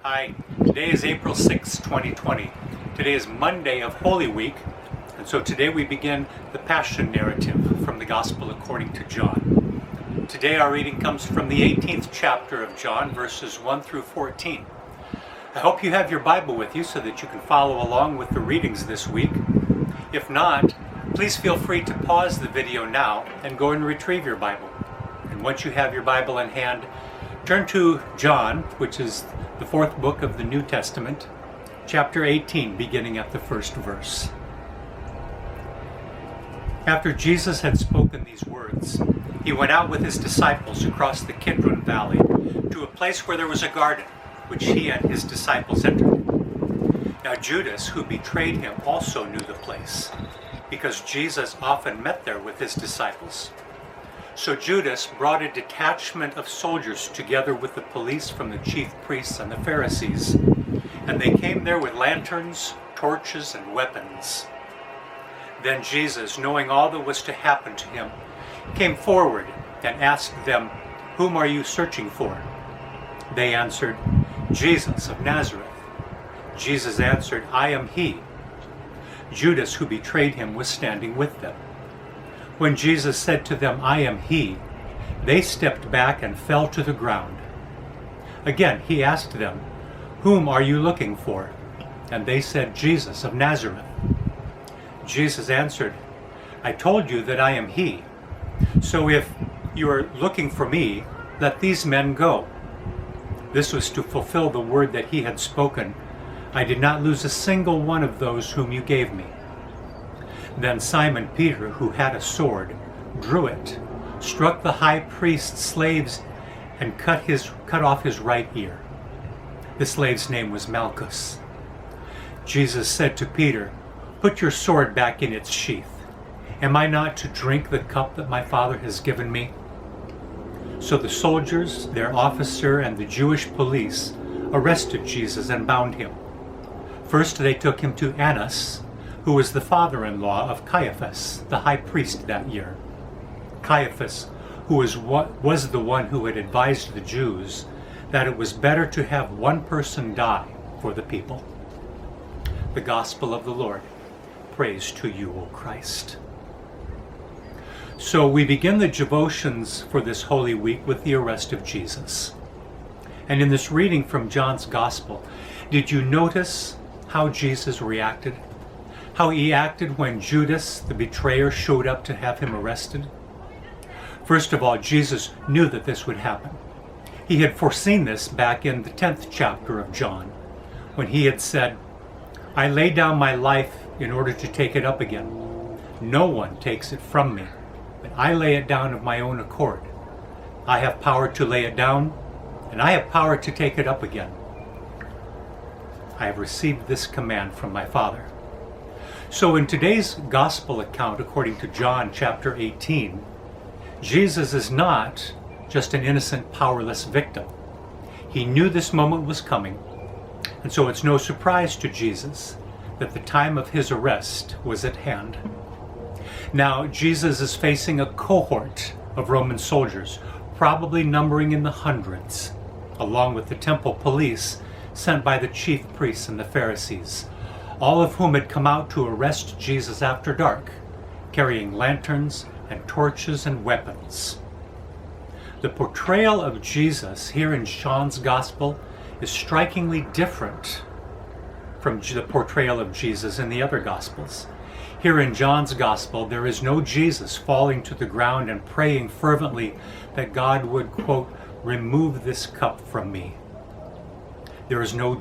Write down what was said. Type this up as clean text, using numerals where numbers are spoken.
Hi, today is April 6, 2020. Today is Monday of Holy Week, and so today we begin the Passion narrative from the Gospel according to John. Today our reading comes from the 18th chapter of John, verses 1 through 14. I hope you have your Bible with you so that you can follow along with the readings this week. If not, please feel free to pause the video now and go and retrieve your Bible. And once you have your Bible in hand, turn to John, which is the fourth book of the New Testament, chapter 18, beginning at the first verse. After Jesus had spoken these words, he went out with his disciples across the Kidron Valley to a place where there was a garden, which he and his disciples entered. Now Judas, who betrayed him, also knew the place, because Jesus often met there with his disciples. So Judas brought a detachment of soldiers together with the police from the chief priests and the Pharisees, and they came there with lanterns, torches, and weapons. Then Jesus, knowing all that was to happen to him, came forward and asked them, "Whom are you searching for?" They answered, "Jesus of Nazareth." Jesus answered, "I am he." Judas, who betrayed him, was standing with them. When Jesus said to them, "I am he," they stepped back and fell to the ground. Again he asked them, "Whom are you looking for?" And they said, "Jesus of Nazareth." Jesus answered, "I told you that I am he. So if you are looking for me, let these men go." This was to fulfill the word that he had spoken, "I did not lose a single one of those whom you gave me." Then Simon Peter, who had a sword, drew it, struck the high priest's slaves, and cut off his right ear. The slave's name was Malchus. Jesus said to Peter, "Put your sword back in its sheath. Am I not to drink the cup that my Father has given me?" So the soldiers, their officer, and the Jewish police arrested Jesus and bound him. First they took him to Annas, who was the father-in-law of Caiaphas, the high priest that year. Caiaphas, who was the one who had advised the Jews that it was better to have one person die for the people. The Gospel of the Lord. Praise to you, O Christ. So we begin the devotions for this Holy Week with the arrest of Jesus. And in this reading from John's Gospel, did you notice how Jesus reacted? How he acted when Judas, the betrayer, showed up to have him arrested? First of all, Jesus knew that this would happen. He had foreseen this back in the 10th chapter of John, when he had said, "I lay down my life in order to take it up again. No one takes it from me, but I lay it down of my own accord. I have power to lay it down, and I have power to take it up again. I have received this command from my Father." So in today's gospel account, according to John chapter 18, Jesus is not just an innocent, powerless victim. He knew this moment was coming, and so it's no surprise to Jesus that the time of his arrest was at hand. Now, Jesus is facing a cohort of Roman soldiers, probably numbering in the hundreds, along with the temple police sent by the chief priests and the Pharisees, all of whom had come out to arrest Jesus after dark, carrying lanterns and torches and weapons. The portrayal of Jesus here in John's Gospel is strikingly different from the portrayal of Jesus in the other Gospels. Here in John's Gospel, there is no Jesus falling to the ground and praying fervently that God would, quote, "remove this cup from me." There is no